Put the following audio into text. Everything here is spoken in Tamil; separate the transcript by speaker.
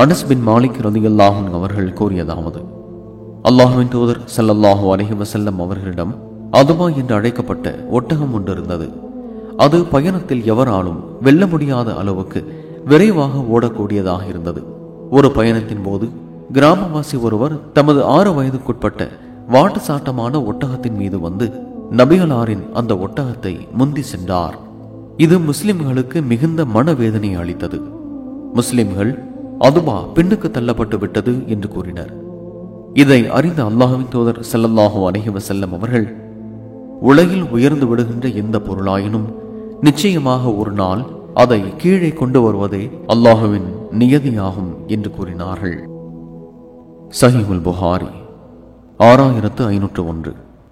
Speaker 1: அனஸ் பின் மாலிக் ரலியல்லாஹு அன்ஹு அவர்கள் கூறியதாவது, அல்லாஹ்வின் தூதர் ஸல்லல்லாஹு அலைஹி வஸல்லம் அவர்களிடம் அதுபா என்று அழைக்கப்பட்ட ஒட்டகம் ஒன்று இருந்தது. அது பயணத்தில் எவராலும் வெல்ல முடியாத அளவுக்கு விரைவாக ஓடக்கூடியதாக இருந்தது. ஒரு பயணத்தின் போது கிராமவாசி ஒருவர் தமது 6 வயதுக்குட்பட்ட வாட்டு சாட்டமான ஒட்டகத்தின் மீது வந்து நபிகளாரின் அந்த ஒட்டகத்தை முந்தி சென்றார். இது முஸ்லிம்களுக்கு மிகுந்த மனவேதனை அளித்தது. முஸ்லிம்கள் அதுபா பின்னுக்கு தள்ளப்பட்டு விட்டது என்று கூறினர். இதை அறிந்த அல்லாஹ்வின் தூதர் ஸல்லல்லாஹு அலைஹி வஸல்லம் அவர்கள், உலகில் உயர்ந்து விடுகின்ற எந்த பொருளாயினும் நிச்சயமாக ஒரு நாள் அதை கீழே கொண்டு வருவதே அல்லாஹுவின் நியதியாகும் என்று கூறினார்கள். சஹீஹுல் புகாரி 6501.